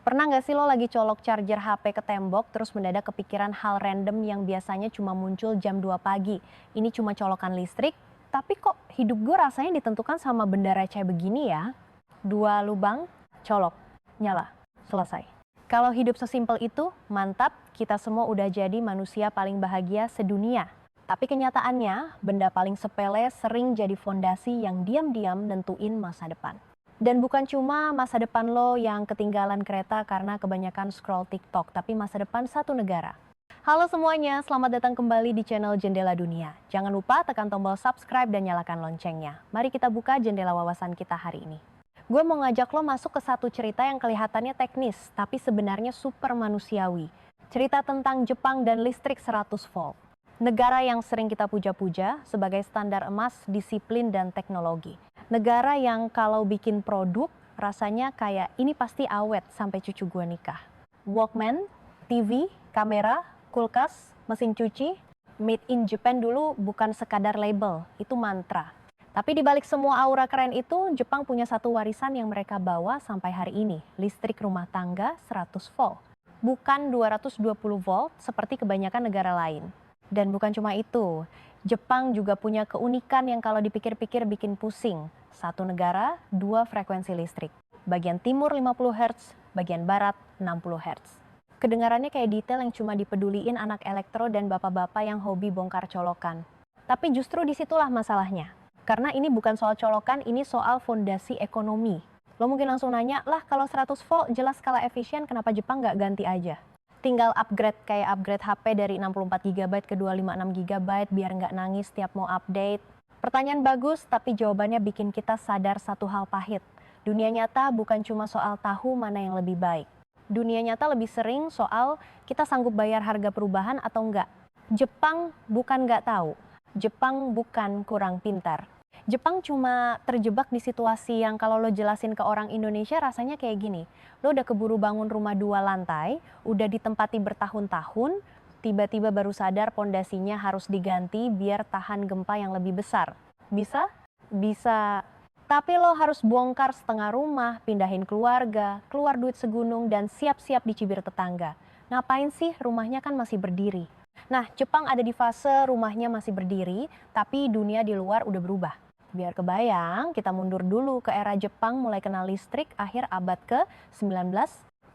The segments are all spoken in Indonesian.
Pernah nggak sih lo lagi colok charger HP ke tembok terus mendadak kepikiran hal random yang biasanya cuma muncul jam 2 pagi. Ini cuma colokan listrik, tapi kok hidup gue rasanya ditentukan sama benda receh begini ya? Dua lubang, colok, nyala, selesai. Kalau hidup sesimpel itu, mantap, kita semua udah jadi manusia paling bahagia sedunia. Tapi kenyataannya, benda paling sepele sering jadi fondasi yang diam-diam nentuin masa depan. Dan bukan cuma masa depan lo yang ketinggalan kereta karena kebanyakan scroll TikTok, tapi masa depan satu negara. Halo semuanya, selamat datang kembali di channel Jendela Dunia. Jangan lupa tekan tombol subscribe dan nyalakan loncengnya. Mari kita buka jendela wawasan kita hari ini. Gue mau ngajak lo masuk ke satu cerita yang kelihatannya teknis, tapi sebenarnya super manusiawi. Cerita tentang Jepang dan listrik 100 volt. Negara yang sering kita puja-puja sebagai standar emas, disiplin, dan teknologi. Negara yang kalau bikin produk, rasanya kayak ini pasti awet sampai cucu gua nikah. Walkman, TV, kamera, kulkas, mesin cuci, made in Japan dulu bukan sekadar label, itu mantra. Tapi di balik semua aura keren itu, Jepang punya satu warisan yang mereka bawa sampai hari ini, listrik rumah tangga 100 volt. Bukan 220 volt seperti kebanyakan negara lain. Dan bukan cuma itu, Jepang juga punya keunikan yang kalau dipikir-pikir bikin pusing. Satu negara, dua frekuensi listrik. Bagian timur 50 Hz, bagian barat 60 Hz. Kedengarannya kayak detail yang cuma dipeduliin anak elektro dan bapak-bapak yang hobi bongkar colokan. Tapi justru disitulah masalahnya. Karena ini bukan soal colokan, ini soal fondasi ekonomi. Lo mungkin langsung nanya, lah kalau 100 volt jelas skala efisien, kenapa Jepang nggak ganti aja? Tinggal upgrade kayak upgrade HP dari 64 GB ke 256 GB biar nggak nangis setiap mau update. Pertanyaan bagus, tapi jawabannya bikin kita sadar satu hal pahit. Dunia nyata bukan cuma soal tahu mana yang lebih baik. Dunia nyata lebih sering soal kita sanggup bayar harga perubahan atau enggak. Jepang bukan nggak tahu. Jepang bukan kurang pintar. Jepang cuma terjebak di situasi yang kalau lo jelasin ke orang Indonesia rasanya kayak gini. Lo udah keburu bangun rumah 2 lantai, udah ditempati bertahun-tahun, tiba-tiba baru sadar pondasinya harus diganti biar tahan gempa yang lebih besar. Bisa? Bisa. Tapi lo harus bongkar setengah rumah, pindahin keluarga, keluar duit segunung, dan siap-siap dicibir tetangga. Ngapain sih, rumahnya kan masih berdiri. Nah, Jepang ada di fase rumahnya masih berdiri, tapi dunia di luar udah berubah. Biar kebayang, kita mundur dulu ke era Jepang mulai kenal listrik akhir abad ke-19.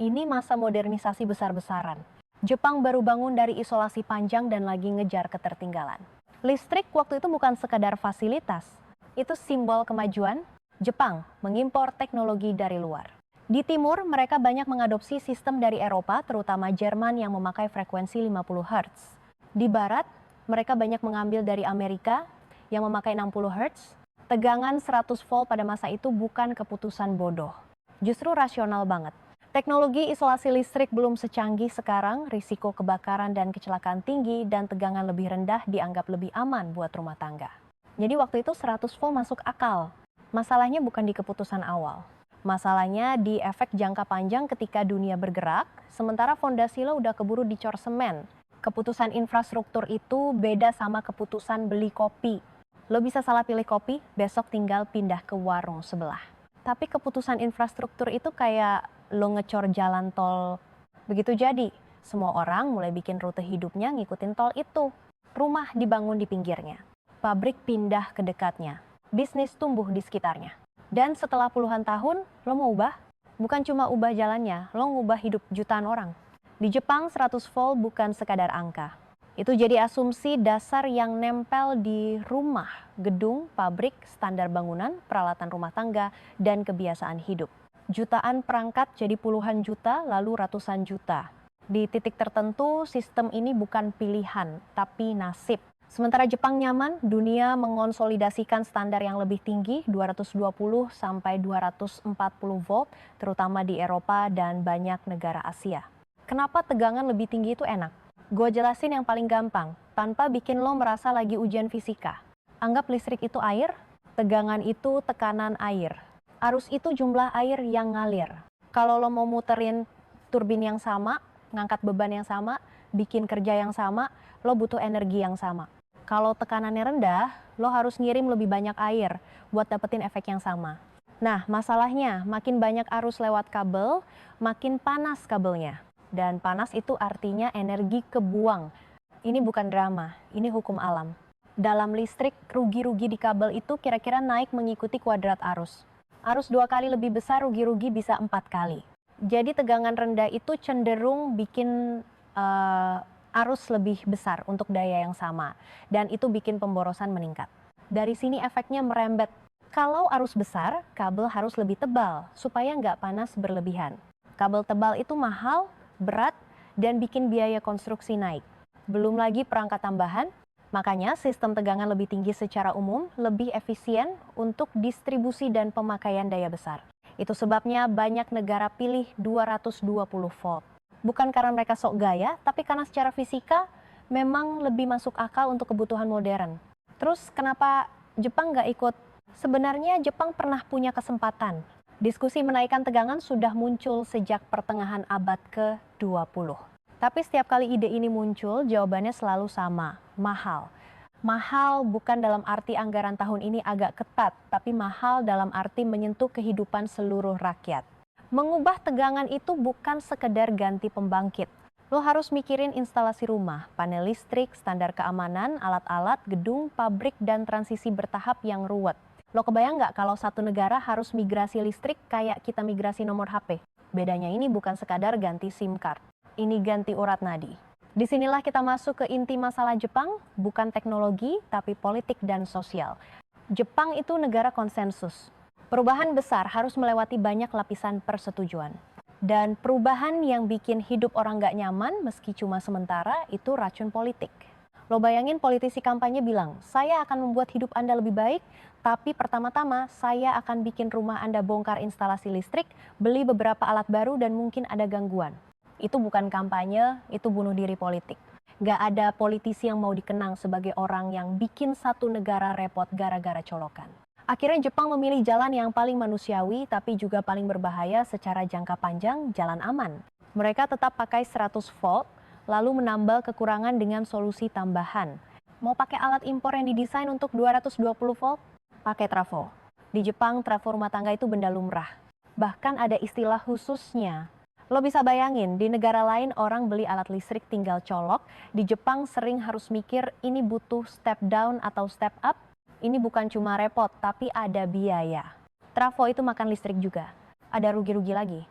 Ini masa modernisasi besar-besaran. Jepang baru bangun dari isolasi panjang dan lagi ngejar ketertinggalan. Listrik waktu itu bukan sekadar fasilitas. Itu simbol kemajuan. Jepang mengimpor teknologi dari luar. Di timur, mereka banyak mengadopsi sistem dari Eropa, terutama Jerman yang memakai frekuensi 50 Hz. Di barat, mereka banyak mengambil dari Amerika yang memakai 60 Hz. Tegangan 100 volt pada masa itu bukan keputusan bodoh. Justru rasional banget. Teknologi isolasi listrik belum secanggih sekarang, risiko kebakaran dan kecelakaan tinggi, dan tegangan lebih rendah dianggap lebih aman buat rumah tangga. Jadi waktu itu 100 volt masuk akal. Masalahnya bukan di keputusan awal. Masalahnya di efek jangka panjang ketika dunia bergerak, sementara fondasi lo udah keburu dicor semen. Keputusan infrastruktur itu beda sama keputusan beli kopi. Lo bisa salah pilih kopi, besok tinggal pindah ke warung sebelah. Tapi keputusan infrastruktur itu kayak lo ngecor jalan tol. Begitu jadi, semua orang mulai bikin rute hidupnya ngikutin tol itu. Rumah dibangun di pinggirnya. Pabrik pindah ke dekatnya. Bisnis tumbuh di sekitarnya. Dan setelah puluhan tahun, lo mau ubah? Bukan cuma ubah jalannya, lo ngubah hidup jutaan orang. Di Jepang, 100 volt bukan sekadar angka. Itu jadi asumsi dasar yang nempel di rumah, gedung, pabrik, standar bangunan, peralatan rumah tangga, dan kebiasaan hidup. Jutaan perangkat jadi puluhan juta, lalu ratusan juta. Di titik tertentu, sistem ini bukan pilihan, tapi nasib. Sementara Jepang nyaman, dunia mengonsolidasikan standar yang lebih tinggi, 220 sampai 240 volt, terutama di Eropa dan banyak negara Asia. Kenapa tegangan lebih tinggi itu enak? Gue jelasin yang paling gampang, tanpa bikin lo merasa lagi ujian fisika. Anggap listrik itu air, tegangan itu tekanan air. Arus itu jumlah air yang ngalir. Kalau lo mau muterin turbin yang sama, ngangkat beban yang sama, bikin kerja yang sama, lo butuh energi yang sama. Kalau tekanannya rendah, lo harus ngirim lebih banyak air buat dapetin efek yang sama. Nah, masalahnya makin banyak arus lewat kabel, makin panas kabelnya. Dan panas itu artinya energi kebuang. Ini bukan drama, ini hukum alam. Dalam listrik, rugi-rugi di kabel itu kira-kira naik mengikuti kuadrat arus. Arus 2 kali lebih besar, rugi-rugi bisa 4 kali. Jadi tegangan rendah itu cenderung bikin arus lebih besar untuk daya yang sama. Dan itu bikin pemborosan meningkat. Dari sini efeknya merembet. Kalau arus besar, kabel harus lebih tebal supaya nggak panas berlebihan. Kabel tebal itu mahal, berat, dan bikin biaya konstruksi naik. Belum lagi perangkat tambahan, makanya sistem tegangan lebih tinggi secara umum lebih efisien untuk distribusi dan pemakaian daya besar. Itu sebabnya banyak negara pilih 220 volt. Bukan karena mereka sok gaya, tapi karena secara fisika memang lebih masuk akal untuk kebutuhan modern. Terus kenapa Jepang nggak ikut? Sebenarnya Jepang pernah punya kesempatan. Diskusi menaikkan tegangan sudah muncul sejak pertengahan abad ke-20. Tapi setiap kali ide ini muncul, jawabannya selalu sama, mahal. Mahal bukan dalam arti anggaran tahun ini agak ketat, tapi mahal dalam arti menyentuh kehidupan seluruh rakyat. Mengubah tegangan itu bukan sekedar ganti pembangkit. Lo harus mikirin instalasi rumah, panel listrik, standar keamanan, alat-alat, gedung, pabrik, dan transisi bertahap yang ruwet. Lo kebayang nggak kalau satu negara harus migrasi listrik kayak kita migrasi nomor HP? Bedanya ini bukan sekadar ganti SIM card. Ini ganti urat nadi. Disinilah kita masuk ke inti masalah Jepang, bukan teknologi, tapi politik dan sosial. Jepang itu negara konsensus. Perubahan besar harus melewati banyak lapisan persetujuan. Dan perubahan yang bikin hidup orang nggak nyaman, meski cuma sementara, itu racun politik. Lo bayangin politisi kampanye bilang, saya akan membuat hidup Anda lebih baik, tapi pertama-tama saya akan bikin rumah Anda bongkar instalasi listrik, beli beberapa alat baru dan mungkin ada gangguan. Itu bukan kampanye, itu bunuh diri politik. Gak ada politisi yang mau dikenang sebagai orang yang bikin satu negara repot gara-gara colokan. Akhirnya Jepang memilih jalan yang paling manusiawi tapi juga paling berbahaya secara jangka panjang, jalan aman. Mereka tetap pakai 100 volt, lalu menambal kekurangan dengan solusi tambahan. Mau pakai alat impor yang didesain untuk 220 volt? Pakai trafo. Di Jepang, trafo rumah tangga itu benda lumrah. Bahkan ada istilah khususnya. Lo bisa bayangin, di negara lain orang beli alat listrik tinggal colok. Di Jepang sering harus mikir ini butuh step down atau step up. Ini bukan cuma repot, tapi ada biaya. Trafo itu makan listrik juga. Ada rugi-rugi lagi.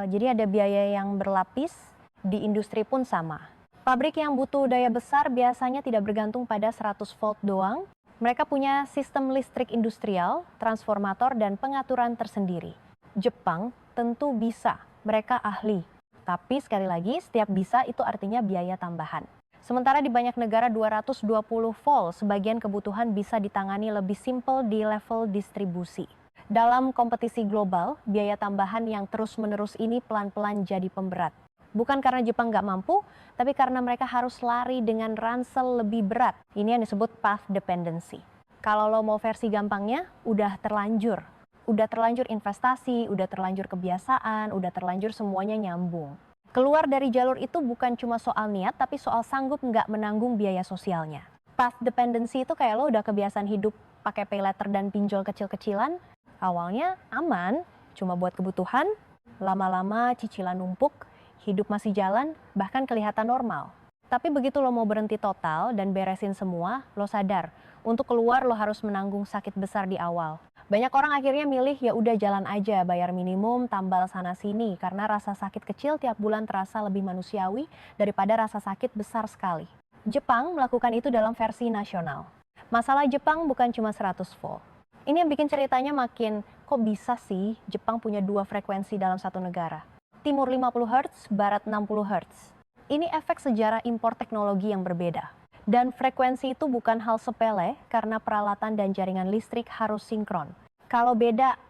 Jadi ada biaya yang berlapis, di industri pun sama. Pabrik yang butuh daya besar biasanya tidak bergantung pada 100 volt doang. Mereka punya sistem listrik industrial, transformator, dan pengaturan tersendiri. Jepang tentu bisa, mereka ahli. Tapi sekali lagi, setiap bisa itu artinya biaya tambahan. Sementara di banyak negara 220 volt, sebagian kebutuhan bisa ditangani lebih simpel di level distribusi. Dalam kompetisi global, biaya tambahan yang terus-menerus ini pelan-pelan jadi pemberat. Bukan karena Jepang nggak mampu, tapi karena mereka harus lari dengan ransel lebih berat. Ini yang disebut path dependency. Kalau lo mau versi gampangnya, udah terlanjur. Udah terlanjur investasi, udah terlanjur kebiasaan, udah terlanjur semuanya nyambung. Keluar dari jalur itu bukan cuma soal niat, tapi soal sanggup nggak menanggung biaya sosialnya. Path dependency itu kayak lo udah kebiasaan hidup pakai pay letter dan pinjol kecil-kecilan. Awalnya aman, cuma buat kebutuhan, lama-lama cicilan numpuk, hidup masih jalan, bahkan kelihatan normal. Tapi begitu lo mau berhenti total dan beresin semua, lo sadar, untuk keluar lo harus menanggung sakit besar di awal. Banyak orang akhirnya milih ya udah jalan aja, bayar minimum, tambal sana sini, karena rasa sakit kecil tiap bulan terasa lebih manusiawi daripada rasa sakit besar sekali. Jepang melakukan itu dalam versi nasional. Masalah Jepang bukan cuma 100 volt. Ini yang bikin ceritanya makin, kok bisa sih Jepang punya dua frekuensi dalam satu negara? Timur 50 Hz, Barat 60 Hz. Ini efek sejarah impor teknologi yang berbeda. Dan frekuensi itu bukan hal sepele karena peralatan dan jaringan listrik harus sinkron. Kalau beda,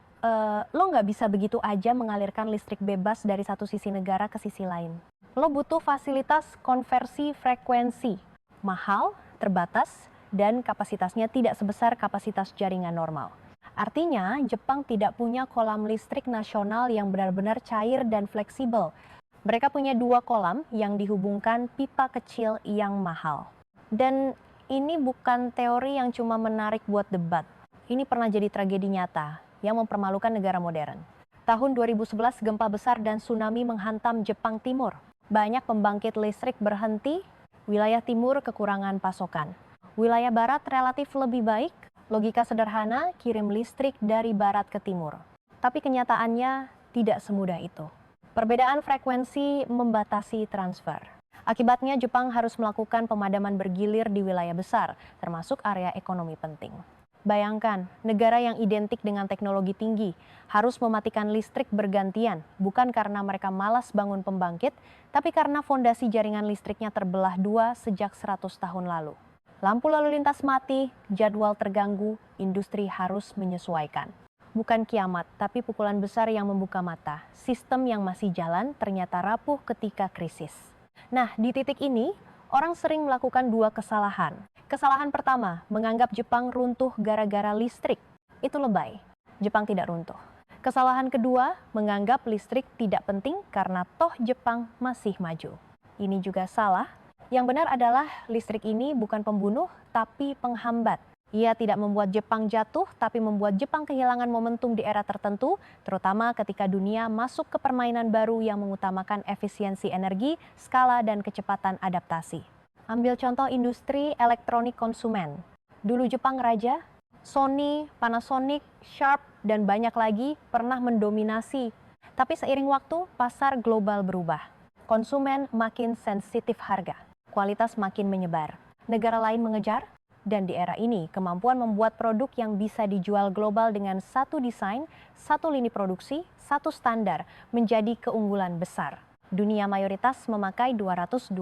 lo nggak bisa begitu aja mengalirkan listrik bebas dari satu sisi negara ke sisi lain. Lo butuh fasilitas konversi frekuensi. Mahal, terbatas, dan kapasitasnya tidak sebesar kapasitas jaringan normal. Artinya, Jepang tidak punya kolam listrik nasional yang benar-benar cair dan fleksibel. Mereka punya dua kolam yang dihubungkan pipa kecil yang mahal. Dan ini bukan teori yang cuma menarik buat debat. ini pernah jadi tragedi nyata yang mempermalukan negara modern. Tahun 2011 gempa besar dan tsunami menghantam Jepang Timur. Banyak pembangkit listrik berhenti, wilayah timur kekurangan pasokan. Wilayah barat relatif lebih baik, logika sederhana kirim listrik dari barat ke timur. Tapi kenyataannya tidak semudah itu. Perbedaan frekuensi membatasi transfer. Akibatnya Jepang harus melakukan pemadaman bergilir di wilayah besar, termasuk area ekonomi penting. Bayangkan, negara yang identik dengan teknologi tinggi harus mematikan listrik bergantian, bukan karena mereka malas bangun pembangkit, tapi karena fondasi jaringan listriknya terbelah dua sejak 100 tahun lalu. Lampu lalu lintas mati, jadwal terganggu, industri harus menyesuaikan. Bukan kiamat, tapi pukulan besar yang membuka mata. Sistem yang masih jalan ternyata rapuh ketika krisis. Nah, di titik ini, orang sering melakukan dua kesalahan. Kesalahan pertama, menganggap Jepang runtuh gara-gara listrik. Itu lebay. Jepang tidak runtuh. Kesalahan kedua, menganggap listrik tidak penting karena toh Jepang masih maju. Ini juga salah. Yang benar adalah listrik ini bukan pembunuh, tapi penghambat. Ia tidak membuat Jepang jatuh, tapi membuat Jepang kehilangan momentum di era tertentu, terutama ketika dunia masuk ke permainan baru yang mengutamakan efisiensi energi, skala, dan kecepatan adaptasi. Ambil contoh industri elektronik konsumen. Dulu Jepang raja, Sony, Panasonic, Sharp, dan banyak lagi pernah mendominasi. Tapi seiring waktu, pasar global berubah. Konsumen makin sensitif harga, kualitas makin menyebar. Negara lain mengejar, dan di era ini kemampuan membuat produk yang bisa dijual global dengan satu desain, satu lini produksi, satu standar menjadi keunggulan besar. Dunia mayoritas memakai 220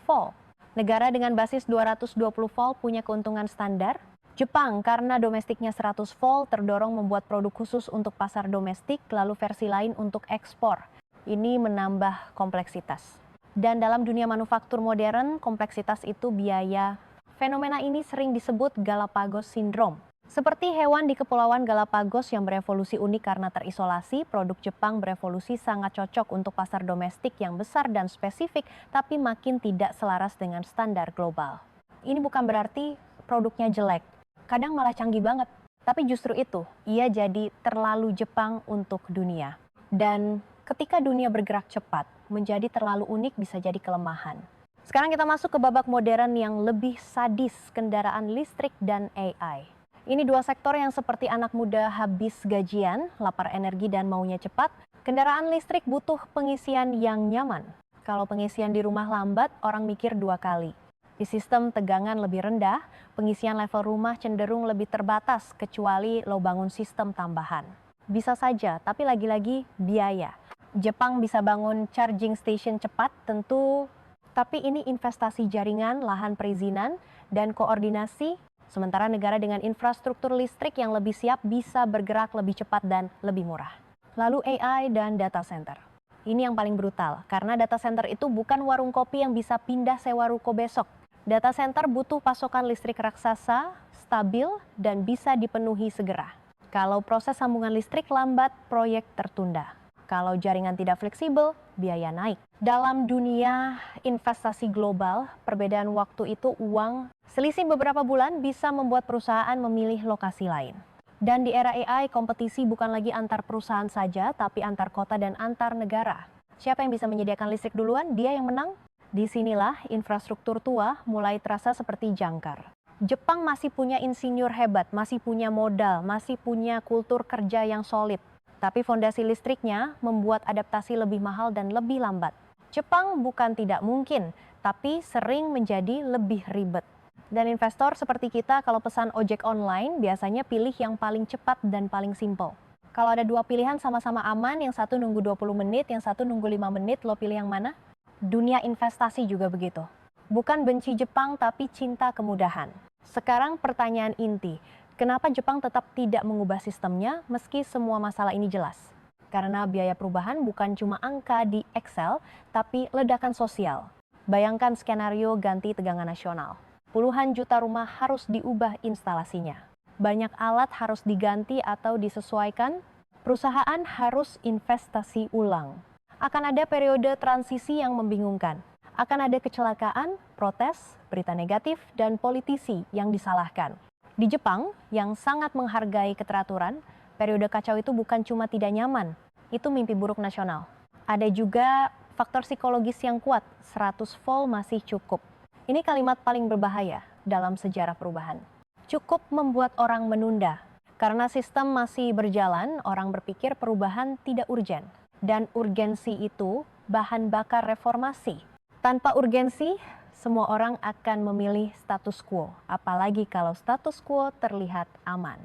volt. Negara dengan basis 220 volt punya keuntungan standar. Jepang karena domestiknya 100 volt terdorong membuat produk khusus untuk pasar domestik lalu versi lain untuk ekspor. Ini menambah kompleksitas. Dan dalam dunia manufaktur modern, kompleksitas itu biaya. Fenomena ini sering disebut Galapagos Syndrome. Seperti hewan di Kepulauan Galapagos yang berevolusi unik karena terisolasi, produk Jepang berevolusi sangat cocok untuk pasar domestik yang besar dan spesifik, tapi makin tidak selaras dengan standar global. Ini bukan berarti produknya jelek, kadang malah canggih banget. Tapi justru itu, ia jadi terlalu Jepang untuk dunia. Dan ketika dunia bergerak cepat, menjadi terlalu unik bisa jadi kelemahan. Sekarang kita masuk ke babak modern yang lebih sadis, kendaraan listrik dan AI. Ini dua sektor yang seperti anak muda habis gajian, lapar energi dan maunya cepat. Kendaraan listrik butuh pengisian yang nyaman. Kalau pengisian di rumah lambat, orang mikir dua kali. Di sistem tegangan lebih rendah, pengisian level rumah cenderung lebih terbatas kecuali lo bangun sistem tambahan. Bisa saja, tapi lagi-lagi biaya. Jepang bisa bangun charging station cepat tentu, tapi ini investasi jaringan, lahan perizinan, dan koordinasi. Sementara negara dengan infrastruktur listrik yang lebih siap bisa bergerak lebih cepat dan lebih murah. Lalu AI dan data center. Ini yang paling brutal, karena data center itu bukan warung kopi yang bisa pindah sewa ruko besok. Data center butuh pasokan listrik raksasa, stabil, dan bisa dipenuhi segera. Kalau proses sambungan listrik lambat, proyek tertunda. Kalau jaringan tidak fleksibel, biaya naik. Dalam dunia investasi global, perbedaan waktu itu uang. Selisih beberapa bulan bisa membuat perusahaan memilih lokasi lain. Dan di era AI, kompetisi bukan lagi antar perusahaan saja, tapi antar kota dan antar negara. Siapa yang bisa menyediakan listrik duluan, dia yang menang. Disinilah infrastruktur tua mulai terasa seperti jangkar. Jepang masih punya insinyur hebat, masih punya modal, masih punya kultur kerja yang solid. Tapi fondasi listriknya membuat adaptasi lebih mahal dan lebih lambat. Jepang bukan tidak mungkin, tapi sering menjadi lebih ribet. Dan investor seperti kita kalau pesan ojek online biasanya pilih yang paling cepat dan paling simpel. Kalau ada dua pilihan sama-sama aman, yang satu nunggu 20 menit, yang satu nunggu 5 menit, lo pilih yang mana? Dunia investasi juga begitu. Bukan benci Jepang tapi cinta kemudahan. Sekarang pertanyaan inti. Kenapa Jepang tetap tidak mengubah sistemnya meski semua masalah ini jelas? Karena biaya perubahan bukan cuma angka di Excel, tapi ledakan sosial. Bayangkan skenario ganti tegangan nasional. Puluhan juta rumah harus diubah instalasinya. Banyak alat harus diganti atau disesuaikan. Perusahaan harus investasi ulang. Akan ada periode transisi yang membingungkan. Akan ada kecelakaan, protes, berita negatif, dan politisi yang disalahkan. Di Jepang, yang sangat menghargai keteraturan, periode kacau itu bukan cuma tidak nyaman, itu mimpi buruk nasional. Ada juga faktor psikologis yang kuat, 100 volt masih cukup. Ini kalimat paling berbahaya dalam sejarah perubahan. Cukup membuat orang menunda. Karena sistem masih berjalan, orang berpikir perubahan tidak urgen. Dan urgensi itu bahan bakar reformasi. Tanpa urgensi, semua orang akan memilih status quo, apalagi kalau status quo terlihat aman.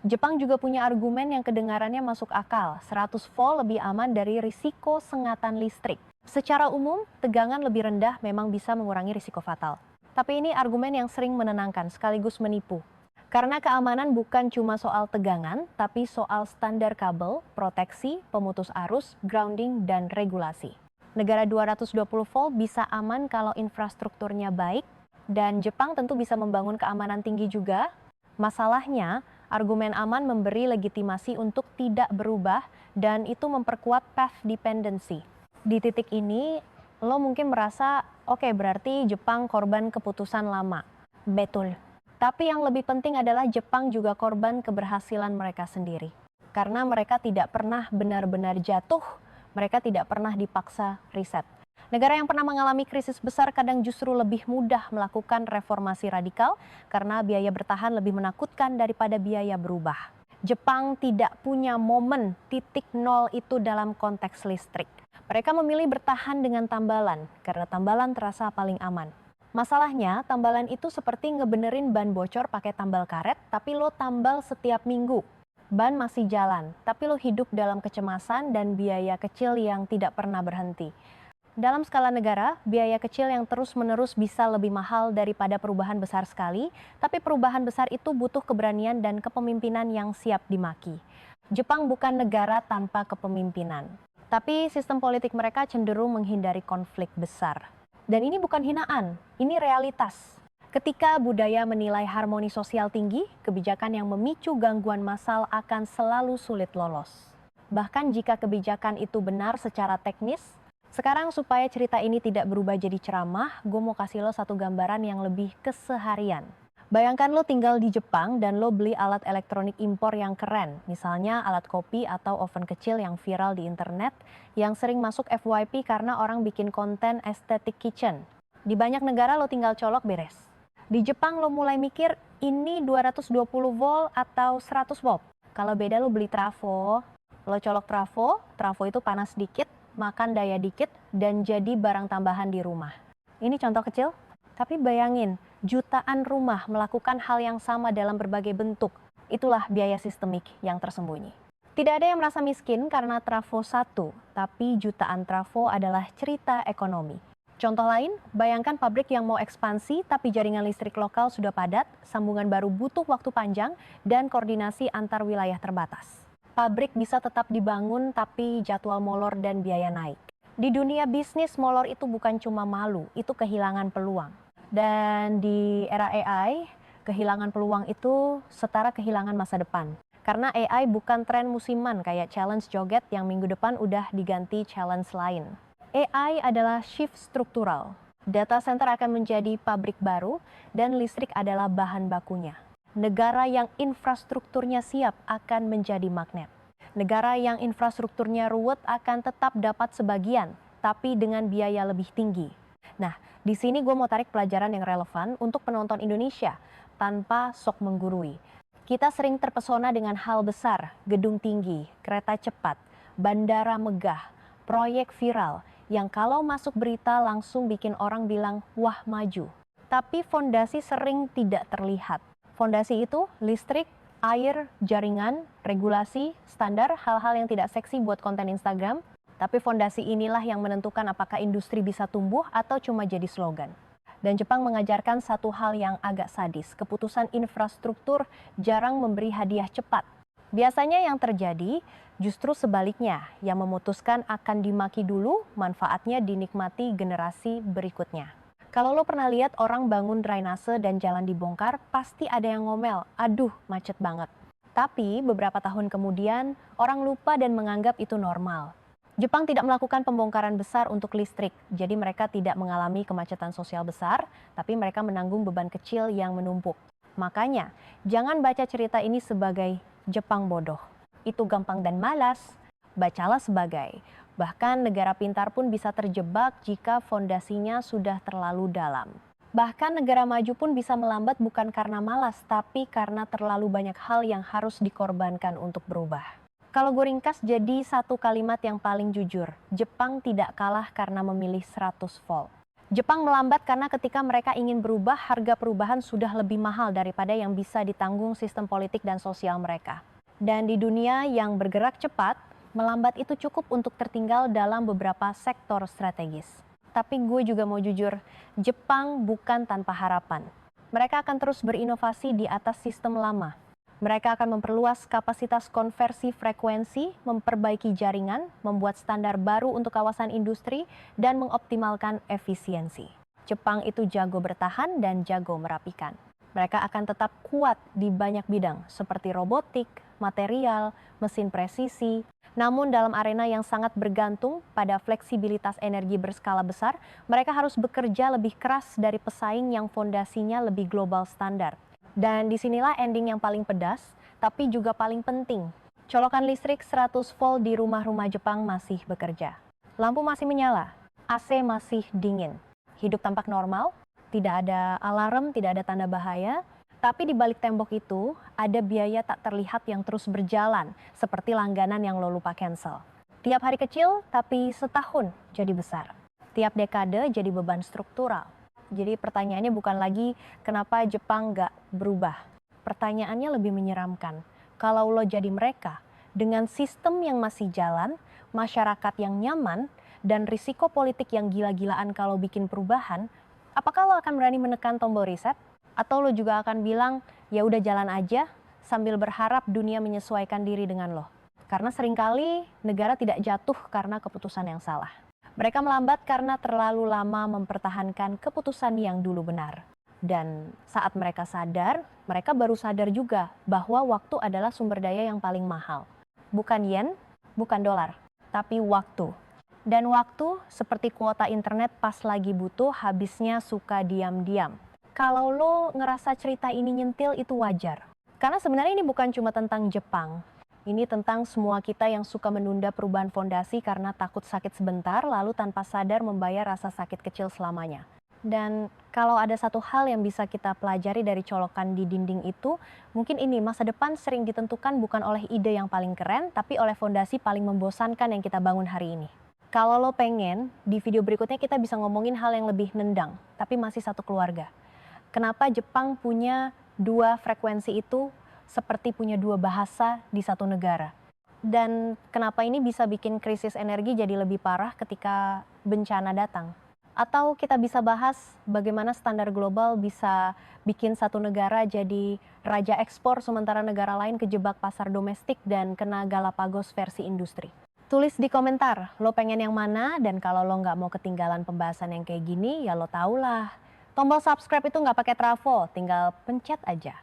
Jepang juga punya argumen yang kedengarannya masuk akal, 100 volt lebih aman dari risiko sengatan listrik. Secara umum, tegangan lebih rendah memang bisa mengurangi risiko fatal. Tapi ini argumen yang sering menenangkan sekaligus menipu. Karena keamanan bukan cuma soal tegangan, tapi soal standar kabel, proteksi, pemutus arus, grounding, dan regulasi. Negara 220 volt bisa aman kalau infrastrukturnya baik, dan Jepang tentu bisa membangun keamanan tinggi juga. Masalahnya, argumen aman memberi legitimasi untuk tidak berubah, dan itu memperkuat path dependency. Di titik ini, lo mungkin merasa, oke, berarti Jepang korban keputusan lama. Betul. Tapi yang lebih penting adalah Jepang juga korban keberhasilan mereka sendiri. Karena mereka tidak pernah benar-benar jatuh, mereka tidak pernah dipaksa riset. Negara yang pernah mengalami krisis besar kadang justru lebih mudah melakukan reformasi radikal karena biaya bertahan lebih menakutkan daripada biaya berubah. Jepang tidak punya momen titik nol itu dalam konteks listrik. Mereka memilih bertahan dengan tambalan karena tambalan terasa paling aman. Masalahnya, tambalan itu seperti ngebenerin ban bocor pakai tambal karet, tapi lo tambal setiap minggu. Ban masih jalan, tapi lo hidup dalam kecemasan dan biaya kecil yang tidak pernah berhenti. Dalam skala negara, biaya kecil yang terus-menerus bisa lebih mahal daripada perubahan besar sekali, tapi perubahan besar itu butuh keberanian dan kepemimpinan yang siap dimaki. Jepang bukan negara tanpa kepemimpinan, tapi sistem politik mereka cenderung menghindari konflik besar. Dan ini bukan hinaan, ini realitas. Ketika budaya menilai harmoni sosial tinggi, kebijakan yang memicu gangguan massal akan selalu sulit lolos. Bahkan jika kebijakan itu benar secara teknis, sekarang supaya cerita ini tidak berubah jadi ceramah, gue mau kasih lo satu gambaran yang lebih keseharian. Bayangkan lo tinggal di Jepang dan lo beli alat elektronik impor yang keren, misalnya alat kopi atau oven kecil yang viral di internet, yang sering masuk FYP karena orang bikin konten aesthetic kitchen. Di banyak negara lo tinggal colok beres. Di Jepang lo mulai mikir ini 220 volt atau 100 volt. Kalau beda lo beli trafo, lo colok trafo itu panas dikit, makan daya dikit, dan jadi barang tambahan di rumah. Ini contoh kecil, tapi bayangin jutaan rumah melakukan hal yang sama dalam berbagai bentuk. Itulah biaya sistemik yang tersembunyi. Tidak ada yang merasa miskin karena trafo satu, tapi jutaan trafo adalah cerita ekonomi. Contoh lain, bayangkan pabrik yang mau ekspansi tapi jaringan listrik lokal sudah padat, sambungan baru butuh waktu panjang, dan koordinasi antar wilayah terbatas. Pabrik bisa tetap dibangun tapi jadwal molor dan biaya naik. Di dunia bisnis, molor itu bukan cuma malu, itu kehilangan peluang. Dan di era AI, kehilangan peluang itu setara kehilangan masa depan. Karena AI bukan tren musiman kayak challenge joget yang minggu depan udah diganti challenge lain. AI adalah shift struktural. Data center akan menjadi pabrik baru dan listrik adalah bahan bakunya. Negara yang infrastrukturnya siap akan menjadi magnet. Negara yang infrastrukturnya ruwet akan tetap dapat sebagian, tapi dengan biaya lebih tinggi. Nah, di sini gue mau tarik pelajaran yang relevan untuk penonton Indonesia tanpa sok menggurui. Kita sering terpesona dengan hal besar, gedung tinggi, kereta cepat, bandara megah, proyek viral, yang kalau masuk berita langsung bikin orang bilang, wah maju. Tapi fondasi sering tidak terlihat. Fondasi itu listrik, air, jaringan, regulasi, standar, hal-hal yang tidak seksi buat konten Instagram. Tapi fondasi inilah yang menentukan apakah industri bisa tumbuh atau cuma jadi slogan. Dan Jepang mengajarkan satu hal yang agak sadis. Keputusan infrastruktur jarang memberi hadiah cepat. Biasanya yang terjadi justru sebaliknya, yang memutuskan akan dimaki dulu, manfaatnya dinikmati generasi berikutnya. Kalau lo pernah lihat orang bangun drainase dan jalan dibongkar, pasti ada yang ngomel, aduh macet banget. Tapi beberapa tahun kemudian, orang lupa dan menganggap itu normal. Jepang tidak melakukan pembongkaran besar untuk listrik, jadi mereka tidak mengalami kemacetan sosial besar, tapi mereka menanggung beban kecil yang menumpuk. Makanya, jangan baca cerita ini sebagai Jepang bodoh. Itu gampang dan malas. Bacalah sebagai, bahkan negara pintar pun bisa terjebak jika fondasinya sudah terlalu dalam. Bahkan negara maju pun bisa melambat bukan karena malas, tapi karena terlalu banyak hal yang harus dikorbankan untuk berubah. Kalau gue ringkas jadi satu kalimat yang paling jujur, Jepang tidak kalah karena memilih 100 volt. Jepang melambat karena ketika mereka ingin berubah, harga perubahan sudah lebih mahal daripada yang bisa ditanggung sistem politik dan sosial mereka. Dan di dunia yang bergerak cepat, melambat itu cukup untuk tertinggal dalam beberapa sektor strategis. Tapi gue juga mau jujur, Jepang bukan tanpa harapan. Mereka akan terus berinovasi di atas sistem lama. Mereka akan memperluas kapasitas konversi frekuensi, memperbaiki jaringan, membuat standar baru untuk kawasan industri, dan mengoptimalkan efisiensi. Jepang itu jago bertahan dan jago merapikan. Mereka akan tetap kuat di banyak bidang seperti robotik, material, mesin presisi. Namun dalam arena yang sangat bergantung pada fleksibilitas energi berskala besar, mereka harus bekerja lebih keras dari pesaing yang fondasinya lebih global standar. Dan disinilah ending yang paling pedas, tapi juga paling penting. Colokan listrik 100 volt di rumah-rumah Jepang masih bekerja. Lampu masih menyala, AC masih dingin. Hidup tampak normal, tidak ada alarm, tidak ada tanda bahaya. Tapi di balik tembok itu, ada biaya tak terlihat yang terus berjalan, seperti langganan yang lo lupa cancel. Tiap hari kecil, tapi setahun jadi besar. Tiap dekade jadi beban struktural. Jadi pertanyaannya bukan lagi kenapa Jepang nggak berubah. Pertanyaannya lebih menyeramkan. Kalau lo jadi mereka, dengan sistem yang masih jalan, masyarakat yang nyaman, dan risiko politik yang gila-gilaan kalau bikin perubahan, apakah lo akan berani menekan tombol reset? Atau lo juga akan bilang, ya udah jalan aja, sambil berharap dunia menyesuaikan diri dengan lo? Karena seringkali negara tidak jatuh karena keputusan yang salah. Mereka melambat karena terlalu lama mempertahankan keputusan yang dulu benar. Dan saat mereka sadar, mereka baru sadar juga bahwa waktu adalah sumber daya yang paling mahal. Bukan yen, bukan dolar, tapi waktu. Dan waktu seperti kuota internet pas lagi butuh, habisnya suka diam-diam. Kalau lo ngerasa cerita ini nyentil, itu wajar. Karena sebenarnya ini bukan cuma tentang Jepang. Ini tentang semua kita yang suka menunda perubahan fondasi karena takut sakit sebentar, lalu tanpa sadar membayar rasa sakit kecil selamanya. Dan kalau ada satu hal yang bisa kita pelajari dari colokan di dinding itu, mungkin ini, masa depan sering ditentukan bukan oleh ide yang paling keren, tapi oleh fondasi paling membosankan yang kita bangun hari ini. Kalau lo pengen, di video berikutnya kita bisa ngomongin hal yang lebih nendang, tapi masih satu keluarga. Kenapa Jepang punya dua frekuensi itu seperti punya dua bahasa di satu negara. Dan kenapa ini bisa bikin krisis energi jadi lebih parah ketika bencana datang. Atau kita bisa bahas bagaimana standar global bisa bikin satu negara jadi raja ekspor sementara negara lain kejebak pasar domestik dan kena Galapagos versi industri. Tulis di komentar, lo pengen yang mana, dan kalau lo nggak mau ketinggalan pembahasan yang kayak gini, ya lo tau lah. Tombol subscribe itu nggak pakai trafo, tinggal pencet aja.